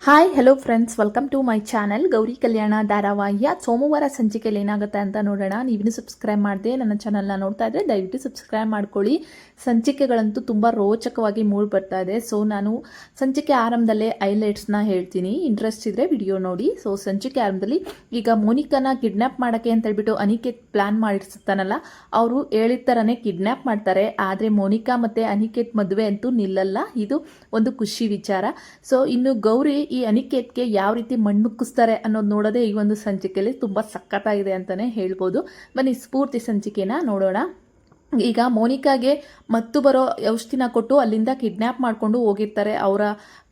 Hi hello friends, welcome to my channel. Gowri Kalyana ಧಾರಾವಾಹಿಯ ಸೋಮವಾರ ಸಂಚಿಕೆಯಲ್ಲಿ ಏನಾಗುತ್ತೆ ಅಂತ ನೋಡೋಣ. ನೀವಿನ್ನೂ ಸಬ್ಸ್ಕ್ರೈಬ್ ಮಾಡದೆ ನನ್ನ ಚಾನಲ್ನ ನೋಡ್ತಾ ಇದ್ದರೆ ದಯವಿಟ್ಟು ಸಬ್ಸ್ಕ್ರೈಬ್ ಮಾಡ್ಕೊಳ್ಳಿ. ಸಂಚಿಕೆಗಳಂತೂ ತುಂಬ ರೋಚಕವಾಗಿ ಮೂಡಿ ಬರ್ತಾ ಇದೆ. ಸೊ ನಾನು ಸಂಚಿಕೆ ಆರಂಭದಲ್ಲೇ ಹೈಲೈಟ್ಸ್ನ ಹೇಳ್ತೀನಿ, ಇಂಟ್ರೆಸ್ಟ್ ಇದ್ದರೆ ವಿಡಿಯೋ ನೋಡಿ. ಸೊ ಸಂಚಿಕೆ ಆರಂಭದಲ್ಲಿ ಈಗ ಮೋನಿಕಾನ ಕಿಡ್ನ್ಯಾಪ್ ಮಾಡೋಕ್ಕೆ ಅಂತ ಹೇಳ್ಬಿಟ್ಟು ಅನಿಕೇತ್ ಪ್ಲ್ಯಾನ್ ಮಾಡಿರ್ತಾನಲ್ಲ, ಅವರು ಹೇಳಿದ ಥರನೇ ಕಿಡ್ನ್ಯಾಪ್ ಮಾಡ್ತಾರೆ. ಆದರೆ ಮೋನಿಕಾ ಮತ್ತು ಅನಿಕೇತ್ ಮದುವೆ ಅಂತೂ ನಿಲ್ಲಲ್ಲ. ಇದು ಒಂದು ಖುಷಿ ವಿಚಾರ. ಸೊ ಇನ್ನು ಗೌರಿ ಈ ಅನಿಕೇತ್ಗೆ ಯಾವ ರೀತಿ ಮಣ್ಣುಕ್ಕಿಸ್ತಾರೆ ಅನ್ನೋದು ನೋಡೋದೇ ಈ ಒಂದು ಸಂಚಿಕೆಯಲ್ಲಿ ತುಂಬ ಸಖತ್ತಾಗಿದೆ ಅಂತಲೇ ಹೇಳ್ಬೋದು. ಬನ್ನಿ ಸ್ಫೂರ್ತಿ ಸಂಚಿಕೆನ ನೋಡೋಣ. ಈಗ ಮೋನಿಕಾಗೆ ಮತ್ತು ಬರೋ ಔಷಧಿನ ಕೊಟ್ಟು ಅಲ್ಲಿಂದ ಕಿಡ್ನ್ಯಾಪ್ ಮಾಡಿಕೊಂಡು ಹೋಗಿರ್ತಾರೆ ಅವರ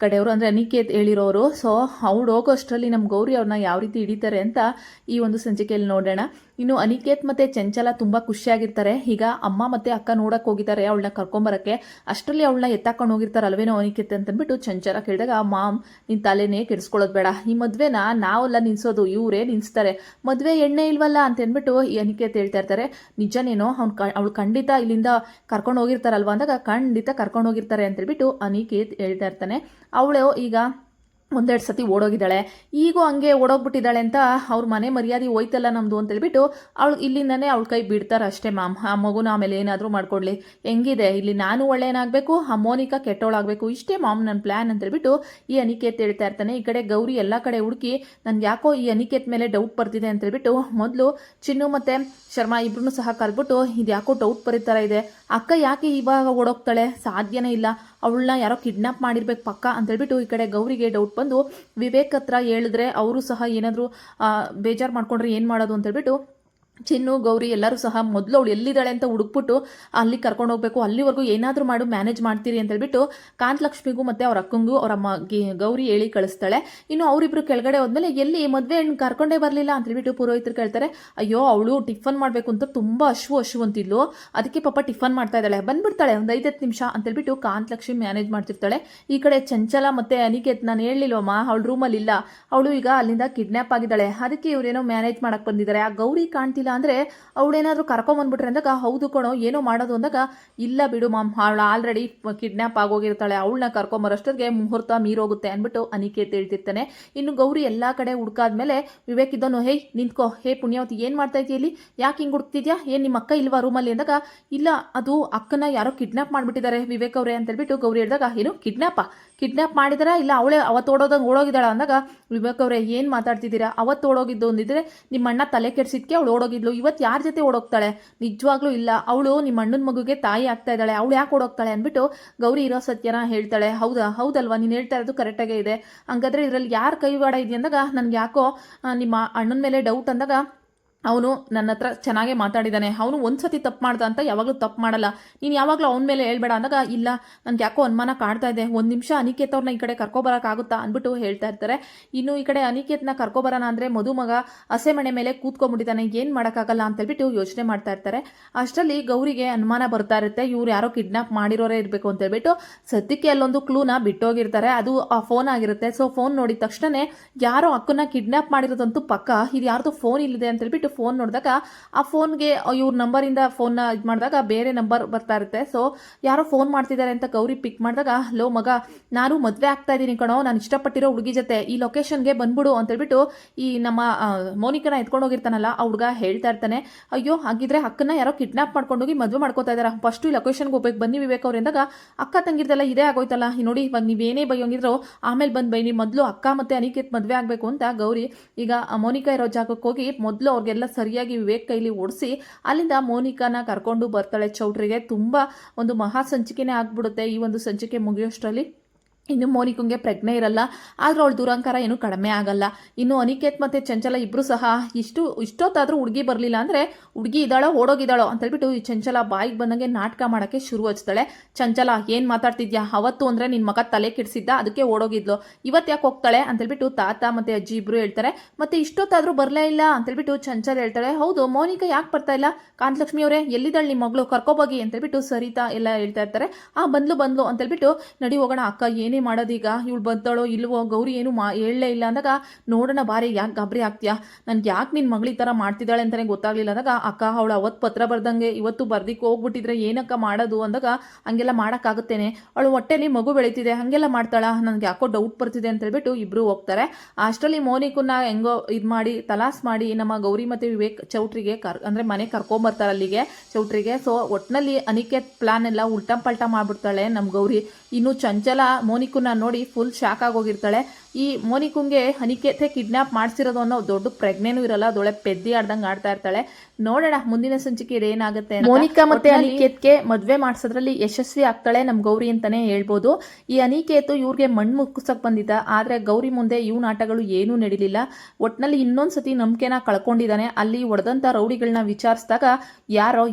ಕಡೆಯವರು, ಅಂದರೆ ಅನಿಕೇತ್ ಹೇಳಿರೋರು. ಸೊ ಅವ್ರು ಹೋಗೋ ಅಷ್ಟರಲ್ಲಿ ನಮ್ಮ ಗೌರಿ ಅವ್ರನ್ನ ಯಾವ ರೀತಿ ಹಿಡಿತಾರೆ ಅಂತ ಈ ಒಂದು ಸಂಚಿಕೆಯಲ್ಲಿ ನೋಡೋಣ. ಇನ್ನು ಅನಿಕೇತ್ ಮತ್ತು ಚಂಚಲ ತುಂಬ ಖುಷಿಯಾಗಿರ್ತಾರೆ. ಈಗ ಅಮ್ಮ ಮತ್ತು ಅಕ್ಕ ನೋಡಕ್ಕೆ ಹೋಗಿದ್ದಾರೆ ಅವಳನ್ನ ಕರ್ಕೊಂಬರೋಕ್ಕೆ. ಅಷ್ಟರಲ್ಲಿ ಅವಳನ್ನ ಎತ್ತಾಕೊಂಡು ಹೋಗಿರ್ತಾರೆ ಅಲ್ವೇನೋ ಅನಿಕೇತ್ ಅಂತಂದ್ಬಿಟ್ಟು ಚಂಚಲ ಕೇಳಿದಾಗ, ಮಾಮ್ ನಿನ್ನ ತಲೆನೇ ಕೆಡಿಸ್ಕೊಳ್ಳೋದು ಬೇಡ, ಈ ಮದುವೆನ ನಾವೆಲ್ಲ ನಿಲ್ಲಿಸೋದು, ಇವರೇ ನಿಲ್ಲಿಸ್ತಾರೆ, ಮದುವೆ ಎಣ್ಣೆ ಇಲ್ವಲ್ಲ ಅಂತ ಅಂದ್ಬಿಟ್ಟು ಈ ಅನಿಕೇತ್ ಹೇಳ್ತಾ ಇರ್ತಾರೆ. ನಿಜನೇನೋ ಅವಳು ಖಂಡಿತ ಇಲ್ಲಿಂದ ಕರ್ಕೊಂಡು ಹೋಗಿರ್ತಾರಲ್ವ ಅಂದಾಗ, ಖಂಡಿತ ಕರ್ಕೊಂಡು ಹೋಗಿರ್ತಾರೆ ಅಂತೇಳ್ಬಿಟ್ಟು ಅನಿಕೇತ್ ಹೇಳ್ತಾ ಇರ್ತಾನೆ. ಅವಳು ಈಗ ಒಂದೆರಡು ಸತಿ ಓಡೋಗಿದ್ದಾಳೆ, ಈಗೂ ಹಂಗೆ ಓಡೋಗ್ಬಿಟ್ಟಿದ್ದಾಳೆ ಅಂತ ಅವ್ರ ಮನೆ ಮರ್ಯಾದೆ ಹೋಯ್ತಲ್ಲ ನಮ್ಮದು ಅಂತೇಳ್ಬಿಟ್ಟು ಅವಳು ಇಲ್ಲಿಂದನೇ ಅವಳ ಕೈ ಬಿಡ್ತಾರೆ ಅಷ್ಟೇ. ಮಾಮ್ ಆ ಮಗುನ ಆಮೇಲೆ ಏನಾದರೂ ಮಾಡ್ಕೊಡ್ಲಿ, ಹೆಂಗಿದೆ ಇಲ್ಲಿ ನಾನು ಒಳ್ಳೆಯನಾಗಬೇಕು, ಆ ಮೋನಿಕಾ ಕೆಟ್ಟೋಳಾಗಬೇಕು, ಇಷ್ಟೇ ಮಾಮ್ ನನ್ನ ಪ್ಲ್ಯಾನ್ ಅಂತೇಳ್ಬಿಟ್ಟು ಈ ಅನಿಕೇತ್ ಹೇಳ್ತಾ ಇರ್ತಾನೆ. ಈ ಕಡೆ ಗೌರಿ ಎಲ್ಲ ಕಡೆ ಹುಡುಕಿ ನನ್ಗೆ ಯಾಕೋ ಈ ಅನಿಕೇತ್ ಮೇಲೆ ಡೌಟ್ ಬರ್ತಿದೆ ಅಂತೇಳ್ಬಿಟ್ಟು ಮೊದಲು ಚಿನ್ನು ಮತ್ತು ಶರ್ಮಾ ಇಬ್ರು ಸಹ ಕರೆದ್ಬಿಟ್ಟು ಇದು ಯಾಕೋ ಡೌಟ್ ಬರೀ ಇದೆ, ಅಕ್ಕ ಯಾಕೆ ಇವಾಗ ಓಡೋಗ್ತಾಳೆ, ಸಾಧ್ಯನೇ ಇಲ್ಲ, ಅವಳನ್ನ ಯಾರೋ ಕಿಡ್ನಾಪ್ ಮಾಡಿರ್ಬೇಕು ಪಕ್ಕ ಅಂತೇಳ್ಬಿಟ್ಟು ಈ ಕಡೆ ಗೌರಿಗೆ ಡೌಟ್ ಬಂದು ವಿವೇಕ್ ಹತ್ರ ಹೇಳಿದ್ರೆ ಅವರು ಸಹ ಏನಾದರೂ ಬೇಜಾರು ಮಾಡ್ಕೊಂಡ್ರೆ ಏನು ಮಾಡೋದು ಅಂತೇಳ್ಬಿಟ್ಟು ಚಿನ್ನು ಗೌರಿ ಎಲ್ಲರೂ ಸಹ ಮೊದಲು ಅವಳು ಎಲ್ಲಿದ್ದಾಳೆ ಅಂತ ಹುಡುಕ್ಬಿಟ್ಟು ಅಲ್ಲಿ ಕರ್ಕೊಂಡು ಹೋಗಬೇಕು, ಅಲ್ಲಿವರೆಗೂ ಏನಾದರೂ ಮಾಡು ಮ್ಯಾನೇಜ್ ಮಾಡ್ತೀರಿ ಅಂತೇಳ್ಬಿಟ್ಟು ಕಾಂತಲಕ್ಷ್ಮಿಗೂ ಮತ್ತು ಅವ್ರ ಅಕ್ಕಂಗೂ ಅವರ ಗೌರಿ ಹೇಳಿ ಕಳಿಸ್ತಾಳೆ. ಇನ್ನು ಅವರಿಬ್ಬರು ಕೆಳಗಡೆ ಹೋದ್ಮೇಲೆ ಎಲ್ಲಿ ಮದುವೆ ಹೆಣ್ಣು ಕರ್ಕೊಂಡೇ ಬರಲಿಲ್ಲ ಅಂತೇಳ್ಬಿಟ್ಟು ಪುರೋಹಿತರು ಕೇಳ್ತಾರೆ. ಅಯ್ಯೋ ಅವಳು ಟಿಫನ್ ಮಾಡಬೇಕು ಅಂತ ತುಂಬ ಹಶು ಅಂತಿದ್ಲು, ಅದಕ್ಕೆ ಪಾಪ ಟಿಫನ್ ಮಾಡ್ತಾ ಇದ್ದಾಳೆ, ಬಂದ್ಬಿಡ್ತಾಳೆ ಒಂದು 5-10 ನಿಮಿಷ ಅಂತೇಳ್ಬಿಟ್ಟು ಕಾಂತಲಕ್ಷ್ಮಿ ಮ್ಯಾನೇಜ್ ಮಾಡ್ತಿರ್ತಾಳೆ. ಈ ಕಡೆ ಚಂಚಲ ಮತ್ತು ಅನಿಕೇತ್ ನಾನು ಹೇಳಲಿಲ್ಲವಮ್ಮ ಅವಳು ರೂಮಲ್ಲಿ ಇಲ್ಲ, ಅವಳು ಈಗ ಅಲ್ಲಿಂದ ಕಿಡ್ನ್ಯಾಪ್ ಆಗಿದ್ದಾಳೆ, ಅದಕ್ಕೆ ಇವರೇನೋ ಮ್ಯಾನೇಜ್ ಮಾಡಕ್ಕೆ ಬಂದಿದ್ದಾರೆ, ಆ ಗೌರಿ ಕಾಣ್ತಿಲ್ಲ ಅಂದರೆ ಅವಳೇನಾದರೂ ಕರ್ಕೊಂಬಂದ್ಬಿಟ್ರೆ ಅಂದಾಗ, ಹೌದು ಕಣೋ ಏನೋ ಮಾಡೋದು ಅಂದಾಗ, ಇಲ್ಲ ಬಿಡು ಮಾಮ್ ಅವಳು ಆಲ್ರೆಡಿ ಕಿಡ್ನ್ಯಾಪ್ ಆಗೋಗಿರ್ತಾಳೆ, ಅವಳನ್ನ ಕರ್ಕೊಂಬರೋಷ್ಟೊತ್ತಿಗೆ ಮುಹೂರ್ತ ಮೀರೋಗುತ್ತೆ ಅಂದ್ಬಿಟ್ಟು ಅನಿಕೇತ್ ಹೇಳ್ತಿರ್ತಾನೆ. ಇನ್ನು ಗೌರಿ ಎಲ್ಲ ಕಡೆ ಹುಡ್ಕಾದ್ಮೇಲೆ ವಿವೇಕ್ ಇದ್ದನು, ಹೇ ನಿಂತ್ಕೋ, ಹೇ ಪುಣ್ಯಾವತಿ ಏನು ಮಾಡ್ತಾ ಇದೆಯಲ್ಲಿ, ಯಾಕೆ ಹಿಂಗೆ ಹುಡುಕ್ತಿದ್ಯಾ, ಏನು ನಿಮ್ಮ ಅಕ್ಕ ಇಲ್ವಾ ರೂಮಲ್ಲಿ ಅಂದಾಗ, ಇಲ್ಲ ಅದು ಅಕ್ಕನ ಯಾರೋ ಕಿಡ್ನ್ಯಾಪ್ ಮಾಡಿಬಿಟ್ಟಿದ್ದಾರೆ ವಿವೇಕ್ ಅವರೇ ಅಂತೇಳ್ಬಿಟ್ಟು ಗೌರಿ ಹೇಳಿದಾಗ, ಏನು ಕಿಡ್ನ್ಯಾಪ್ ಮಾಡಿದಾರಾ, ಇಲ್ಲ ಅವಳೇ ಅವತ್ತು ಓಡೋಗಿದ್ದಾಳ ಅಂದಾಗ, ವಿವೇಕ್ ಅವರೇ ಏನು ಮಾತಾಡ್ತಿದ್ದೀರಾ, ಅವತ್ತು ಓಡೋಗಿದ್ದು ಅಂದಿದ್ರೆ ನಿಮ್ಮ ಅಣ್ಣ ತಲೆ ಕೆಡ್ಸಿದ್ಕೆ ಅವಳು ಓಡೋಗಿದ್ಲು, ಇವತ್ತು ಯಾರ ಜೊತೆ ಓಡೋಗ್ತಾಳೆ, ನಿಜವಾಗ್ಲೂ ಇಲ್ಲ, ಅವಳು ನಿಮ್ಮ ಅಣ್ಣನ ಮಗುಗೆ ತಾಯಿ ಆಗ್ತಾ ಇದ್ದಾಳೆ, ಅವಳು ಯಾಕೆ ಓಡೋಗ್ತಾಳೆ ಅಂದ್ಬಿಟ್ಟು ಗೌರಿ ಇರೋ ಸತ್ಯನ ಹೇಳ್ತಾಳೆ. ಹೌದಲ್ವಾ ನೀನು ಹೇಳ್ತಾ ಇರೋದು ಕರೆಕ್ಟಾಗೇ ಇದೆ, ಹಂಗಾದ್ರೆ ಇದರಲ್ಲಿ ಯಾರು ಕೈವಾಡ ಇದೆ ಅಂದಾಗ, ನನಗೆ ಯಾಕೋ ನಿಮ್ಮ ಅಣ್ಣನ ಮೇಲೆ ಡೌಟ್ ಅಂದಾಗ, ಅವನು ನನ್ನ ಹತ್ರ ಚೆನ್ನಾಗೇ ಮಾತಾಡಿದ್ದಾನೆ, ಅವನು ಒಂದು ಸತಿ ತಪ್ಪು ಮಾಡ್ದ ಅಂತ ಯಾವಾಗಲೂ ತಪ್ಪು ಮಾಡಲ್ಲ, ನೀನು ಯಾವಾಗಲೂ ಅವನ ಮೇಲೆ ಹೇಳ್ಬೇಡ ಅಂದಾಗ, ಇಲ್ಲ ನನಗೆ ಯಾಕೋ ಅನುಮಾನ ಕಾಡ್ತಾ ಇದೆ, ಒಂದು ನಿಮಿಷ ಅನಿಕೇತ್ ಅವ್ರನ್ನ ಈ ಕಡೆ ಕರ್ಕೊಬರೋಕ್ಕಾಗುತ್ತಾ ಅಂದ್ಬಿಟ್ಟು ಹೇಳ್ತಾ ಇರ್ತಾರೆ. ಇನ್ನು ಈ ಕಡೆ ಅನಿಕೇತ್ನ ಕರ್ಕೊಬರೋಣ ಅಂದರೆ ಮದುಮಗ ಹಸೆಮಣೆ ಮೇಲೆ ಕೂತ್ಕೊಂಡ್ಬಿಟ್ಟಿದ್ದಾನೆ, ಏನು ಮಾಡೋಕ್ಕಾಗಲ್ಲ ಅಂತೇಳ್ಬಿಟ್ಟು ಯೋಚನೆ ಮಾಡ್ತಾ ಇರ್ತಾರೆ. ಅಷ್ಟರಲ್ಲಿ ಗೌರಿಗೆ ಅನುಮಾನ ಬರ್ತಾ ಇರುತ್ತೆ, ಇವ್ರು ಯಾರೋ ಕಿಡ್ನಾಪ್ ಮಾಡಿರೋರೇ ಇರಬೇಕು ಅಂತೇಳ್ಬಿಟ್ಟು ಸದ್ಯಕ್ಕೆ ಅಲ್ಲೊಂದು ಕ್ಲೂನ ಬಿಟ್ಟೋಗಿರ್ತಾರೆ, ಅದು ಆ ಫೋನ್ ಆಗಿರುತ್ತೆ. ಸೊ ಫೋನ್ ನೋಡಿದ ತಕ್ಷಣ ಯಾರೋ ಅಕ್ಕನ್ನ ಕಿಡ್ನಾಪ್ ಮಾಡಿರೋದಂತೂ ಪಕ್ಕ, ಇದು ಯಾರ್ದು ಫೋನ್ ಇಲ್ಲಿದೆ ಅಂತೇಳ್ಬಿಟ್ಟು ಫೋನ್ ನೋಡಿದಾಗ ಆ ಫೋನ್ಗೆ ಇವ್ರ ನಂಬರಿಂದ ಫೋನ್ನ ಇದು ಮಾಡಿದಾಗ ಬೇರೆ ನಂಬರ್ ಬರ್ತಾ ಇರುತ್ತೆ. ಸೊ ಯಾರೋ ಫೋನ್ ಮಾಡ್ತಿದ್ದಾರೆ ಅಂತ ಗೌರಿ ಪಿಕ್ ಮಾಡಿದಾಗ, ಲೋ ಮಗ ನಾನು ಮದುವೆ ಆಗ್ತಾ ಇದ್ದೀನಿ ಕಣೋ, ನಾನು ಇಷ್ಟಪಟ್ಟಿರೋ ಹುಡುಗಿ ಜೊತೆ ಈ ಲೊಕೇಶನ್ಗೆ ಬಂದ್ಬಿಡು ಅಂತೇಳ್ಬಿಟ್ಟು ಈ ನಮ್ಮ ಮೋನಿಕನ ಎತ್ಕೊಂಡು ಹೋಗಿರ್ತಾನಲ್ಲ ಆ ಹುಡುಗ ಹೇಳ್ತಾ ಇರ್ತಾನೆ. ಅಯ್ಯೋ ಹಾಗಿದ್ರೆ ಅಕ್ಕನ್ನ ಯಾರೋ ಕಿಡ್ನಾಪ್ ಮಾಡ್ಕೊಂಡೋಗಿ ಮದುವೆ ಮಾಡ್ಕೋತಾ ಇದ್ದಾರೆ, ಫಸ್ಟು ಈ ಲೊಕೇಶನ್ಗೆ ಹೋಗ್ಬೇಕು ಬನ್ನಿ ವಿವೇಕ್ ಅವ್ರು ಎಂದಾಗ, ಅಕ್ಕ ತಂಗಿರ್ದೆಲ್ಲ ಇದೇ ಆಗೋಯ್ತಲ್ಲ, ನೋಡಿ ಇವಾಗ ನೀವೇನೇ ಬೈಯೋಂಗಿದ್ರು ಆಮೇಲೆ ಬಂದು ಬೈನಿ, ಮೊದಲು ಅಕ್ಕ ಮತ್ತು ಅನಿಕೇತ್ ಮದುವೆ ಆಗಬೇಕು ಅಂತ ಗೌರಿ ಈಗ ಮೋನಿಕಾ ಇರೋ ಜಾಗಕ್ಕೆ ಹೋಗಿ ಮೊದಲು ಅವ್ರಿಗೆಲ್ಲ ಸರಿಯಾಗಿ ವಿವೇಕ್ ಕೈಲಿ ಓಡಿಸಿ ಅಲ್ಲಿಂದ ಮೋನಿಕಾನ ಕರ್ಕೊಂಡು ಬರ್ತಾಳೆ ಚೌಟ್ರಿಗೆ. ತುಂಬ ಒಂದು ಮಹಾ ಸಂಚಿಕೆನೇ ಆಗ್ಬಿಡುತ್ತೆ ಈ ಒಂದು ಸಂಚಿಕೆ ಮುಗಿಯೋಷ್ಟರಲ್ಲಿ. ಇನ್ನು ಮೋನಿಕಂಗೆ ಪ್ರಜ್ಞೆ ಇರಲ್ಲ, ಆದರೂ ಅವಳು ದುರಂಕಾರ ಏನೂ ಕಡಿಮೆ ಆಗಲ್ಲ. ಇನ್ನು ಅನಿಕೇತ್ ಮತ್ತು ಚಂಚಲ ಇಬ್ಬರು ಸಹ ಇಷ್ಟೊತ್ತಾದರೂ ಹುಡುಗಿ ಬರಲಿಲ್ಲ ಅಂದರೆ ಹುಡುಗಿ ಇದ್ದಾಳೋ ಓಡೋಗಿದ್ದಾಳೋ ಅಂತೇಳ್ಬಿಟ್ಟು ಈ ಚಂಚಲ ಬಾಯಿಗೆ ಬಂದಂಗೆ ನಾಟಕ ಮಾಡೋಕ್ಕೆ ಶುರು ಹಚ್ತಾಳೆ. ಚಂಚಲ ಏನು ಮಾತಾಡ್ತಿದ್ಯಾ, ಅವತ್ತು ಅಂದರೆ ನಿನ್ನ ಮಗ ತಲೆ ಕೆಡಿಸಿದ್ದ ಅದಕ್ಕೆ ಓಡೋಗಿದ್ಲು, ಇವತ್ತು ಯಾಕೆ ಹೋಗ್ತಾಳೆ ಅಂತೇಳ್ಬಿಟ್ಟು ತಾತ ಮತ್ತು ಅಜ್ಜಿ ಇಬ್ಬರು ಹೇಳ್ತಾರೆ. ಮತ್ತು ಇಷ್ಟೊತ್ತಾದರೂ ಬರಲೇ ಇಲ್ಲ ಅಂತೇಳ್ಬಿಟ್ಟು ಚಂಚಲ ಹೇಳ್ತಾಳೆ. ಹೌದು ಮೋನಿಕಾ ಯಾಕೆ ಬರ್ತಾ ಇಲ್ಲ, ಕಾಂತಲಕ್ಷ್ಮಿ ಅವರೇ ಎಲ್ಲಿದ್ದಾಳೆ ನಿಮ್ಮ ಮಗಳು, ಕರ್ಕೊಬೋಗಿ ಅಂತೇಳ್ಬಿಟ್ಟು ಸರಿತಾ ಎಲ್ಲ ಹೇಳ್ತಾ ಇರ್ತಾರೆ. ಬಂದ್ಲು ಅಂತೇಳ್ಬಿಟ್ಟು ನಡಿ ಹೋಗೋಣ, ಅಕ್ಕ ಏನೇ ಏನೇ ಮಾಡೋದೀಗ, ಇವಳು ಬಂದಳೋ ಇಲ್ವೋ, ಗೌರಿ ಏನು ಹೇಳಲೇ ಇಲ್ಲ ಅಂದಾಗ ನೋಡೋಣ ಬಾರಿ ಯಾಕೆ ಗಾಬರಿ ಆಗ್ತೀಯಾ, ನನ್ಗೆ ಯಾಕೆ ನಿನ್ನ ಮಗಳು ಈ ಥರ ಮಾಡ್ತಿದ್ದಾಳೆ ಅಂತಲೇ ಗೊತ್ತಾಗಲಿಲ್ಲ ಅಂದಾಗ ಅಕ್ಕ ಅವಳು ಅವತ್ತು ಪತ್ರ ಬರ್ದಂಗೆ ಇವತ್ತು ಬರ್ದಿಕ್ಕೆ ಹೋಗ್ಬಿಟ್ಟಿದ್ರೆ ಏನಕ್ಕ ಮಾಡೋದು ಅಂದಾಗ ಹಂಗೆಲ್ಲ ಮಾಡೋಕ್ಕಾಗುತ್ತೇನೆ, ಅವಳು ಹೊಟ್ಟೆಲಿ ಮಗು ಬೆಳೀತಿದೆ ಹಾಗೆಲ್ಲ ಮಾಡ್ತಾಳ, ನನಗೆ ಯಾಕೋ ಡೌಟ್ ಬರ್ತಿದೆ ಅಂತ ಹೇಳ್ಬಿಟ್ಟು ಇಬ್ಬರು ಹೋಗ್ತಾರೆ. ಅಷ್ಟರಲ್ಲಿ ಮೋನಿಕನ್ನ ಹೆಂಗೋ ಇದು ಮಾಡಿ ತಲಾಸ್ ಮಾಡಿ ನಮ್ಮ ಗೌರಿ ಮತ್ತು ವಿವೇಕ್ ಚೌಟ್ರಿಗೆ ಅಂದರೆ ಮನೆ ಕರ್ಕೊಂಬರ್ತಾರೆ ಅಲ್ಲಿಗೆ ಚೌಟ್ರಿಗೆ. ಸೊ ಒಟ್ಟಿನಲ್ಲಿ ಅನಿಕೇತ್ ಪ್ಲಾನ್ ಎಲ್ಲ ಉಲ್ಟಾ ಪಲ್ಟಾ ಮಾಡಿಬಿಡ್ತಾಳೆ ನಮ್ಮ ಗೌರಿ. ಇನ್ನು ಚಂಚಲ ಮೋನಿಕನ್ನ ನೋಡಿ ಫುಲ್ ಶಾಕ್ ಆಗೋಗಿರ್ತಾಳೆ. ಈ ಮೋನಿಕುಂಗೆ ಅನಿಕೇತೆ ಕಿಡ್ನಾಪ್ ಮಾಡಿಸಿರೋದು ಅನ್ನೋ ದೊಡ್ಡ ಪ್ರಜ್ಞೆನೂ ಇರಲ್ಲ, ಅದೊಳೆ ಪೆದ್ದಿ ಆಡ್ದಂಗೆ ಆಡ್ತಾ ಇರ್ತಾಳೆ. ನೋಡೋಣ ಮುಂದಿನ ಸಂಚಿಕೆ ಏನಾಗುತ್ತೆ. ಮೋನಿಕಾ ಮತ್ತೆ ಅನಿಕೇತ್ಗೆ ಮದುವೆ ಮಾಡಿಸೋದ್ರಲ್ಲಿ ಯಶಸ್ವಿ ಆಗ್ತಾಳೆ ನಮ್ಮ ಗೌರಿ ಅಂತಾನೆ ಹೇಳ್ಬೋದು. ಈ ಅನಿಕೇತು ಇವ್ರಿಗೆ ಮಣ್ಣು ಮುಕ್ಕಿಸಕ್ ಬಂದಿದ್ದ, ಆದ್ರೆ ಗೌರಿ ಮುಂದೆ ಇವ್ ನಾಟಗಳು ಏನೂ ನಡೀಲಿಲ್ಲ. ಒಟ್ನಲ್ಲಿ ಇನ್ನೊಂದ್ಸತಿ ನಂಬಿಕೆನ ಕಳ್ಕೊಂಡಿದ್ದಾನೆ. ಅಲ್ಲಿ ಹೊಡೆದಂತ ರೌಡಿಗಳನ್ನ ವಿಚಾರಿಸಿದಾಗ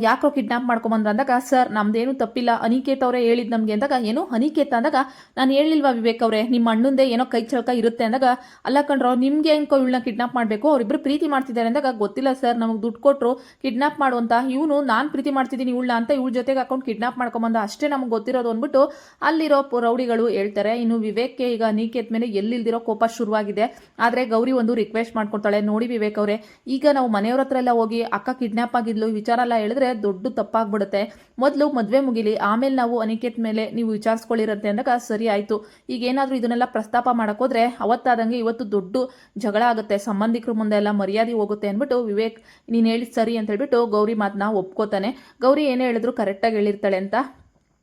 ಯಾಕೋ ಕಿಡ್ನಾಪ್ ಮಾಡ್ಕೊಂಬಂದ್ರ ಅಂದಾಗ ಸರ್ ನಮ್ದೇನು ತಪ್ಪಿಲ್ಲ, ಅನಿಕೇತ್ ಅವರೇ ಹೇಳಿದ್ ನಮ್ಗೆ ಅಂದಾಗ ಏನು ಅನಿಕೇತ್ ಅಂದಾಗ ನಾನು ಹೇಳಿಲ್ವಾ ವಿವೇಕ್ ಅವರೇ ನಿಮ್ಮ ಅಣ್ಣಂದೆ ಏನೋ ಕೈ ಚಳಕ ಇರುತ್ತೆ ಅಂದಾಗ ಅಲ್ಲ ಕಣ್ರೋ ನಿಮ್ಗೆ ಹೆಂಗೋ ಇವಳನ್ನ ಕಿಡ್ನಾಪ್ ಮಾಡಬೇಕು, ಅವರಿಬ್ರು ಪ್ರೀತಿ ಮಾಡ್ತಿದ್ದಾರೆ ಅಂದಾಗ ಗೊತ್ತಿಲ್ಲ ಸರ್ ನಮಗೆ ದುಡ್ಡು ಕೊಟ್ಟರು ಕಿಡ್ನಾಪ್ ಮಾಡುವಂತ, ಇವನು ನಾನು ಪ್ರೀತಿ ಮಾಡ್ತಿದ್ದೀನಿ ಇವಳನ್ನ ಅಂತ ಇವಳ ಜೊತೆಗೆ ಹಾಕೊಂಡು ಕಿಡ್ನಾಪ್ ಮಾಡ್ಕೊಂಬಂದ ಅಷ್ಟೇ ನಮ್ಗೆ ಗೊತ್ತಿರೋದು ಅಂದ್ಬಿಟ್ಟು ಅಲ್ಲಿರೋ ರೌಡಿಗಳು ಹೇಳ್ತಾರೆ. ಇನ್ನು ವಿವೇಕ್ಗೆ ಈಗ ಅನಿಕೇತ್ ಮೇಲೆ ಎಲ್ಲಿಲ್ದಿರೋ ಕೋಪ ಶುರುವಾಗಿದೆ. ಆದರೆ ಗೌರಿ ಒಂದು ರಿಕ್ವೆಸ್ಟ್ ಮಾಡ್ಕೊಳ್ತಾಳೆ, ನೋಡಿ ವಿವೇಕ್ ಅವರೇ ಈಗ ನಾವು ಮನೆಯವ್ರ ಹತ್ರ ಎಲ್ಲ ಹೋಗಿ ಅಕ್ಕ ಕಿಡ್ನಾಪ್ ಆಗಿದ್ಲು ವಿಚಾರ ಎಲ್ಲ ಹೇಳಿದ್ರೆ ದೊಡ್ಡ ತಪ್ಪಾಗ್ಬಿಡುತ್ತೆ, ಮೊದಲು ಮದುವೆ ಮುಗಿಲಿ ಆಮೇಲೆ ನಾವು ಅನಿಕೇತ್ ಮೇಲೆ ನೀವು ವಿಚಾರಿಸ್ಕೊಳ್ಳಿರಂತೆ ಅಂದಾಗ ಸರಿ ಆಯಿತು, ಈಗ ಏನಾದರೂ ಇದನ್ನೆಲ್ಲ ಪ್ರಸ್ತಾಪ ಮಾಡೋಕ್ಕೋದ್ರೆ ಅವತ್ತಾದಂಗೆ ಇವತ್ತು ದೊಡ್ಡ ಜಗಳ ಆಗುತ್ತೆ, ಸಂಬಂಧಿಕರ ಮುಂದೆ ಎಲ್ಲ ಮರ್ಯಾದೆ ಹೋಗುತ್ತೆ ಅಂದ್ಬಿಟ್ಟು ವಿವೇಕ್ ನೀನು ಹೇಳಿದ್ ಸರಿ ಅಂತ ಹೇಳ್ಬಿಟ್ಟು ಗೌರಿ ಮಾತನ್ನ ಒಪ್ಕೋತಾನೆ. ಗೌರಿ ಏನೇ ಹೇಳಿದ್ರು ಕರೆಕ್ಟಾಗಿ ಹೇಳಿರ್ತಾಳೆ ಅಂತ.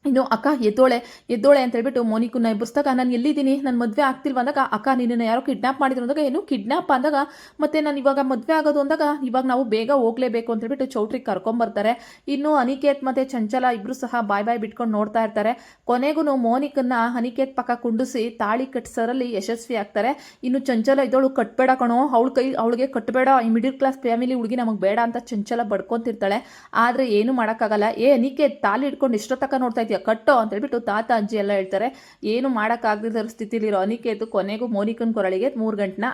ಇನ್ನು ಅಕ್ಕ ಎದ್ದೋಳೆ ಅಂತ ಹೇಳ್ಬಿಟ್ಟು ಮೋನಿಕನ್ನ ಎಬ್ಬರಿಸಿದಾಗ ನಾನು ಎಲ್ಲಿದ್ದೀನಿ ನನ್ನ ಮದುವೆ ಆಗ್ತಿಲ್ವ ಅಂದಾಗ ಅಕ್ಕ ನಿನ್ನನ್ನು ಯಾರೋ ಕಿಡ್ನಾಪ್ ಮಾಡಿದ್ರು ಅಂದಾಗ ಏನು ಕಿಡ್ನಾಪ್ ಅಂದಾಗ ಮತ್ತೆ ನಾನು ಇವಾಗ ಮದುವೆ ಆಗೋದು ಅಂದಾಗ ಇವಾಗ ನಾವು ಬೇಗ ಹೋಗ್ಲೇಬೇಕು ಅಂತ ಹೇಳ್ಬಿಟ್ಟು ಚೌಟ್ರಿಗೆ ಕರ್ಕೊಂಬರ್ತಾರೆ. ಇನ್ನು ಅನಿಕೇತ್ ಮತ್ತೆ ಚಂಚಲ ಇಬ್ರು ಸಹ ಬಾಯ್ ಬಿಟ್ಕೊಂಡು ನೋಡ್ತಾ ಇರ್ತಾರೆ. ಕೊನೆಗೂ ಮೋನಿಕನ್ನ ಅನಿಕೇತ್ ಪಕ್ಕ ಕುಂಡಿಸಿ ತಾಳಿ ಕಟ್ಟಿಸೋರಲ್ಲಿ ಯಶಸ್ವಿ ಆಗ್ತಾರೆ. ಇನ್ನು ಚಂಚಲ ಇದ್ದವಳು ಕಟ್ಬೇಡ ಕಣೋ, ಅವಳಿಗೆ ಕಟ್ಟಬೇಡ, ಈ ಮಿಡಿಲ್ ಕ್ಲಾಸ್ ಫ್ಯಾಮಿಲಿ ಹುಡುಗಿ ನಮಗೆ ಬೇಡ ಅಂತ ಚಂಚಲ ಬಡ್ಕೊಂತಿರ್ತಾಳೆ. ಆದರೆ ಏನು ಮಾಡೋಕ್ಕಾಗಲ್ಲ. ಅನಿಕೇತ್ ತಾಳಿ ಇಟ್ಕೊಂಡು ಇಷ್ಟೋ ತಕ್ಕ ನೋಡ್ತಾ ಇದ್ದೀಯ ಕಟ್ಟೋ ಅಂತ ಹೇಳ್ಬಿಟ್ಟು ತಾತ ಅಜ್ಜಿ ಎಲ್ಲ ಹೇಳ್ತಾರೆ. ಏನು ಮಾಡೋಕ್ಕಾಗದ ಸ್ಥಿತಿಲಿರೋ ಅನಿಕೇತು ಕೊನೆಗೂ ಮೋನಿಕನ್ ಕೊರಳಿಗೆ 3 ಗಂಟೆನ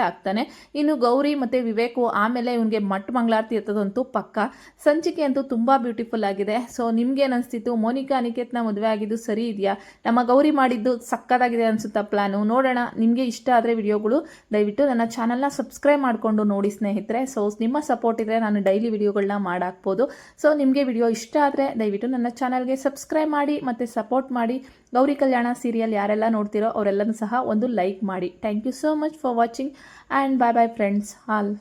ಆಗ್ತಾನೆ. ಇನ್ನು ಗೌರಿ ಮತ್ತೆ ವಿವೇಕು ಆಮೇಲೆ ಇವನಿಗೆ ಮಟ್ ಮಂಗಳಾರತಿ ಎತ್ತದಂತೂ ಪಕ್ಕ. ಸಂಚಿಕೆ ಅಂತೂ ತುಂಬಾ ಬ್ಯೂಟಿಫುಲ್ ಆಗಿದೆ. ಸೊ ನಿಮ್ಗೆ ಅನಿಸ್ತಿತ್ತು ಮೋನಿಕಾ ಅನಿಕೇತ್ನ ಮದುವೆ ಆಗಿದ್ದು ಸರಿ ಇದೆಯಾ, ನಮ್ಮ ಗೌರಿ ಮಾಡಿದ್ದು ಸಕ್ಕದಾಗಿದೆ ಅನ್ಸುತ್ತಾ ಪ್ಲಾನು? ನೋಡೋಣ. ನಿಮಗೆ ಇಷ್ಟ ಆದರೆ ವಿಡಿಯೋಗಳು ದಯವಿಟ್ಟು ನನ್ನ ಚಾನಲ್ನ ಸಬ್ಸ್ಕ್ರೈಬ್ ಮಾಡಿಕೊಂಡು ನೋಡಿ ಸ್ನೇಹಿತರೆ. ಸೊ ನಿಮ್ಮ ಸಪೋರ್ಟ್ ಇದ್ರೆ ನಾನು ಡೈಲಿ ವಿಡಿಯೋಗಳನ್ನ ಮಾಡಾಕ್ಬೋದು. ಸೊ ನಿಮಗೆ ವಿಡಿಯೋ ಇಷ್ಟ ಆದರೆ ದಯವಿಟ್ಟು ನನ್ನ ಚಾನಲ್ಗೆ ಸಬ್ಸ್ಕ್ರೈಬ್ ಮಾಡಿ ಮತ್ತು ಸಪೋರ್ಟ್ ಮಾಡಿ. ಗೌರಿ ಕಲ್ಯಾಣ ಸೀರಿಯಲ್ ಯಾರೆಲ್ಲ ನೋಡ್ತಿರೋ ಅವರೆಲ್ಲನೂ ಸಹ ಒಂದು ಲೈಕ್ ಮಾಡಿ. Thank you so much for watching and bye friends all.